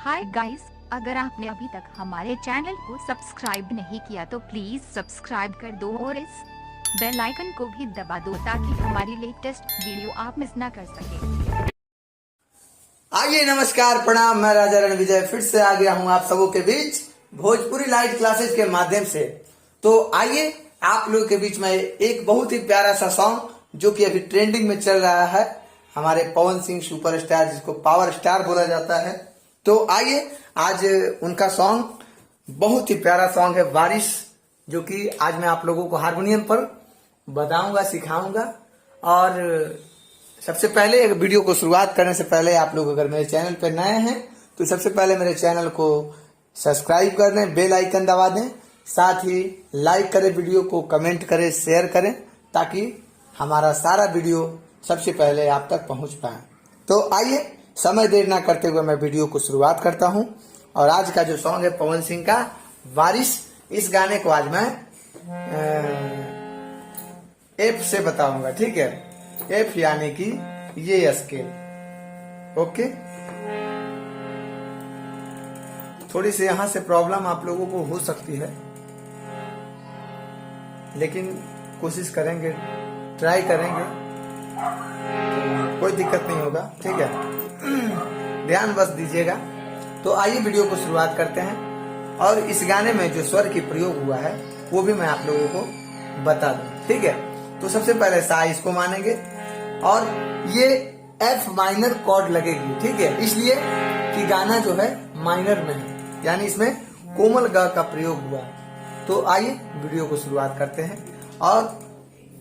Hi guys, अगर आपने अभी तक हमारे चैनल को सब्सक्राइब नहीं किया तो प्लीज सब्सक्राइब कर दो और इस बेल आइकन को भी दबा दो ताकि हमारी लेटेस्ट वीडियो आप मिस ना कर सके। आइए नमस्कार प्रणाम, मैं राजा रणविजय फिर से आ गया हूँ आप सबों के बीच भोजपुरी लाइट क्लासेस के माध्यम से। तो आइए आप लोगों के बीच में एक बहुत ही प्यारा सा सॉन्ग जो कि अभी ट्रेंडिंग में चल रहा है, हमारे पवन सिंह सुपरस्टार जिसको पावर स्टार बोला जाता है। तो आइए आज उनका सॉन्ग बहुत ही प्यारा सॉन्ग है बारिश, जो कि आज मैं आप लोगों को हारमोनियम पर बताऊंगा, सिखाऊंगा। और सबसे पहले वीडियो को शुरुआत करने से पहले आप लोग अगर मेरे चैनल पर नए हैं तो सबसे पहले मेरे चैनल को सब्सक्राइब कर दें, बेल आइकन दबा दें, साथ ही लाइक करें, वीडियो को कमेंट करें, शेयर करें ताकि हमारा सारा वीडियो सबसे पहले आप तक पहुंच पाए। तो आइए समय देर ना करते हुए मैं वीडियो को शुरुआत करता हूं। और आज का जो सॉन्ग है पवन सिंह का बारिश, इस गाने को आज मैं एफ से बताऊंगा, ठीक है। एफ यानी कि ये स्केल, ओके। थोड़ी सी यहां से प्रॉब्लम आप लोगों को हो सकती है, लेकिन कोशिश करेंगे, ट्राई करेंगे, तो कोई दिक्कत नहीं होगा, ठीक है। ध्यान बस दीजिएगा। तो आइए वीडियो को शुरुआत करते हैं और इस गाने में जो स्वर की प्रयोग हुआ है वो भी मैं आप लोगों को बता दूं, ठीक है। तो सबसे पहले सा इसको मानेंगे और ये एफ माइनर कॉर्ड लगेगी, ठीक है, इसलिए कि गाना जो है माइनर में है, यानी इसमें कोमल ग का प्रयोग हुआ है। तो आइए वीडियो को शुरुआत करते हैं और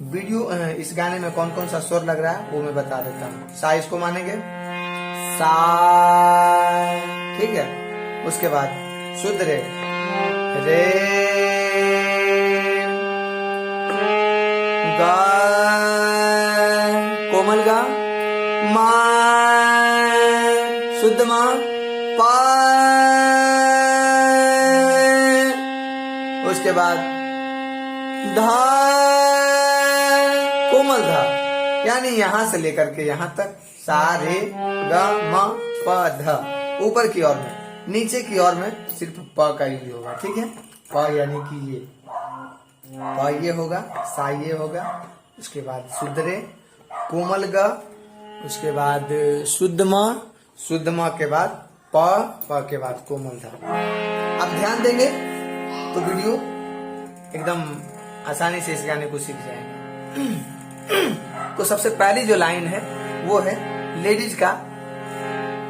वीडियो इस गाने में कौन कौन सा स्वर लग रहा है वो मैं बता देता हूँ। सा इसको मानेंगे, सा, ठीक है। उसके बाद शुद्ध रे, रे, गा, कोमल गा, मा, शुद्ध मा, पा, उसके बाद धा, कोमल धा, यानी यहां से लेकर के यहां तक सा रे ग म प ध, ऊपर की ओर में, नीचे की ओर में सिर्फ प का यूज होगा, ठीक है। प यानी कि ये प ये होगा, सा ये होगा, उसके बाद शुद्ध रे, कोमल ग, उसके बाद शुद्ध म के बाद प के बाद कोमल ध। अब ध्यान देंगे तो वीडियो एकदम आसानी से इस गाने को सीख जाएंगे। तो सबसे पहली जो लाइन है वो है लेडीज का,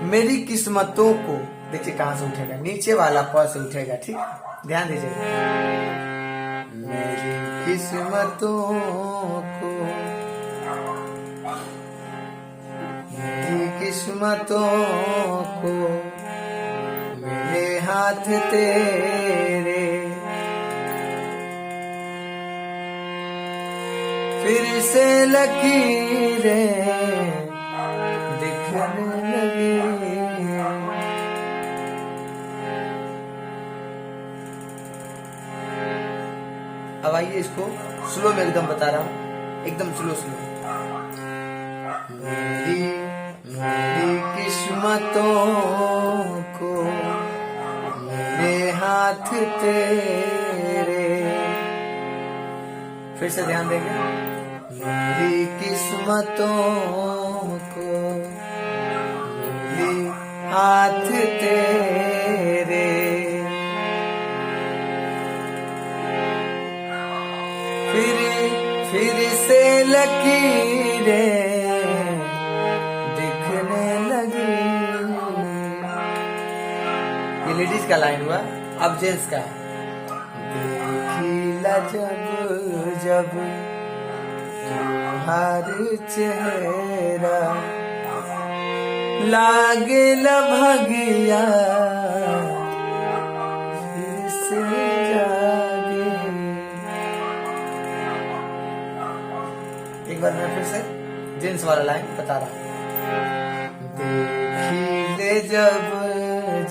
मेरी किस्मतों को, देखिए कहां से उठेगा, नीचे वाला प से उठेगा, ठीक, ध्यान दीजिएगा। मेरी किस्मतों को, मेरी किस्मतों को, मेरे हाथ तेरे, फिर से लकीरें दिखने लगी। अब आइए इसको स्लो में एकदम बता रहा हूं, एकदम स्लो स्लो। मेरी मेरी किस्मतों को, मेरे हाथ तेरे, फिर से ध्यान देंगे। मेरी किस्मतों को, मेरे हाथ तेरे, फिर से लकीरें दिखने लगी। ये लेडीज का लाइन हुआ। अब जेंट्स का, देखिला जब जब तुम्हारे चेहरा, लागे भगिया फिर से जागे। एक बार मैं फिर से जेंट्स वाला लाइन बता रहा हूं। देखिले जब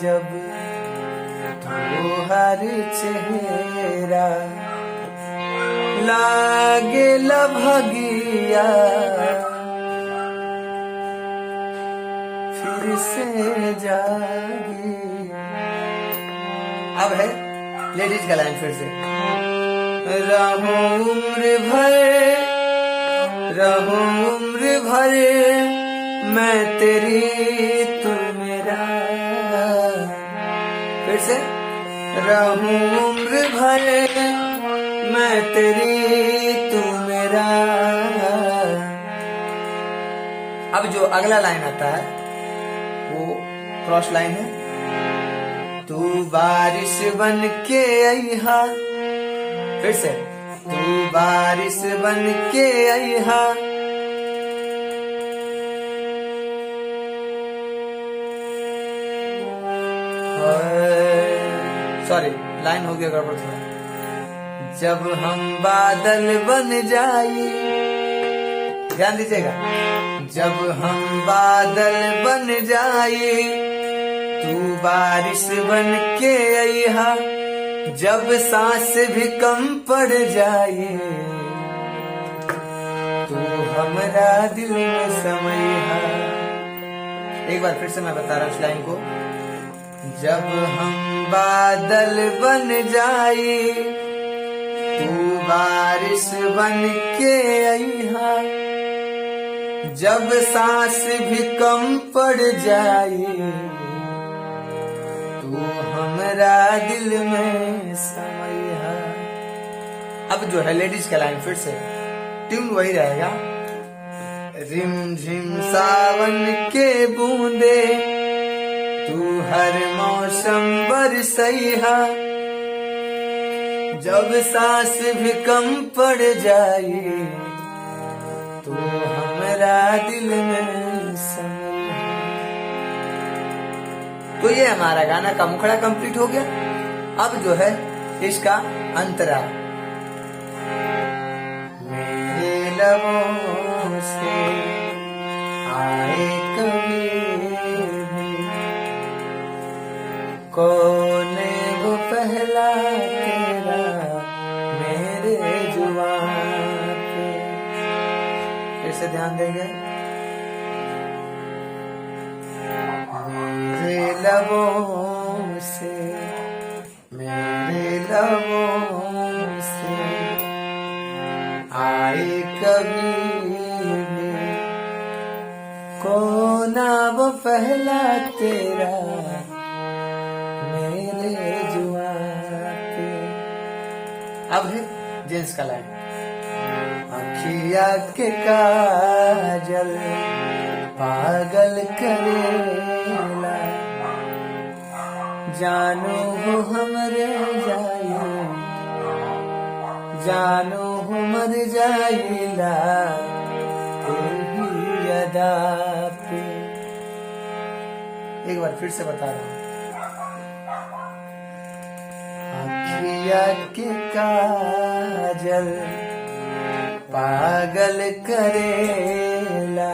जब तुम्हारे चेहरा, लागे भगिया फिर से जागी। अब है लेडीज का लाइन फिर से। रहो उम्र भर, रहो उम्र भर, मैं तेरी तू मेरा। फिर से। रहूं उम्र भर, मैं तेरी तू मेरा। अब जो अगला लाइन आता है वो क्रॉस लाइन है। तू बारिश बन के अइहा। फिर से। तू बारिश बन के अइहा। सॉरी, लाइन हो गया गड़बड़ थोड़ा। जब हम बादल बन जाए, ध्यान दीजिएगा। जब हम बादल बन जाए, तू बारिश बन के अइहा। जब सांस भी कम पड़ जाए, तू हमरा दिल में समइहा। एक बार फिर से मैं बता रहा हूं इस लाइन को। जब हम बादल बन जाए, तू बारिश बन के अइहा। जब सांस भी कम पड़ जाए, तू हमरा दिल में समइहा। अब जो है लेडीज का लाइन फिर से, ट्यून वही रहेगा। रिम झिम सावन के बूंदे, तू हर मौसम बरसइहा। जब सांस भी कम पड़ जाए, तू हमरा दिल में समइहा। तो ये हमारा गाना का मुखड़ा कंप्लीट हो गया। अब जो है इसका अंतरा। मेरे लबों से आए कभी कौन वो पहला तेरा मेरे जुबान पे। फिर से ध्यान देंगे। मेरे लबों से, मेरे लबों से आए कभी भी कौन वो पहला तेरा मेरे जुबान पे। अब है जेंट्स का लाइन। अखिया के काजल पागल करेला, जानो हो हमरे जाए, जानो हो मर जाइला तेरी अदा पे। एक बार फिर से बता रहा हूँ। अखिया के काजल पागल करेला,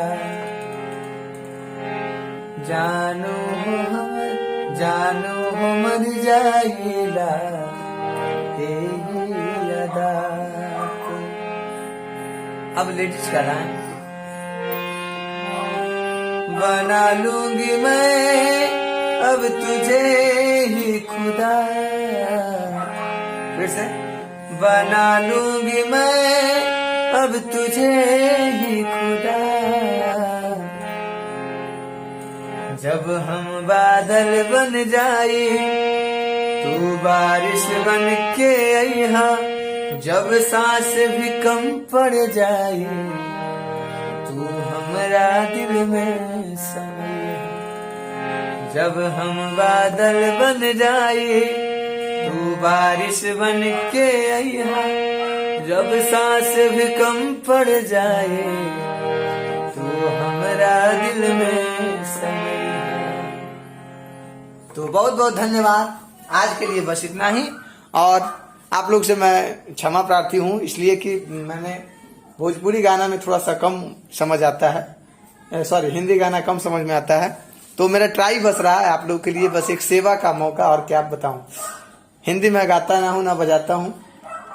जानो हो मर जाइला तेरी अदा पे। अब लेडीज का लाइन। बना लूंगी मैं अब तुझे ही खुदा। फिर से। बना लूंगी मैं अब तुझे ही खुदा। जब हम बादल बन जाए, तू बारिश बन के अइहा। जब सांस भी कम पड़ जाए, तू हमरा दिल में समइहा। जब हम बादल बन जाए, तू बारिश बन के अइहा। जब सांस भी कम पड़ जाए, तू हमरा दिल में समइहा। तो बहुत बहुत धन्यवाद। आज के लिए बस इतना ही। और आप लोग से मैं क्षमा प्रार्थी हूँ, इसलिए कि मैंने भोजपुरी गाना में थोड़ा सा कम समझ आता है, सॉरी हिंदी गाना कम समझ में आता है। तो मेरा ट्राई बस रहा है आप लोग के लिए, बस एक सेवा का मौका, और क्या बताऊं। हिंदी में गाता ना हूं ना बजाता हूं,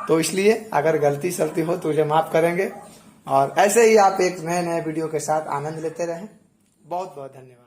तो इसलिए अगर गलती सलती हो तो मुझे माफ करेंगे। और ऐसे ही आप एक नए नए वीडियो के साथ आनंद लेते रहें। बहुत बहुत धन्यवाद।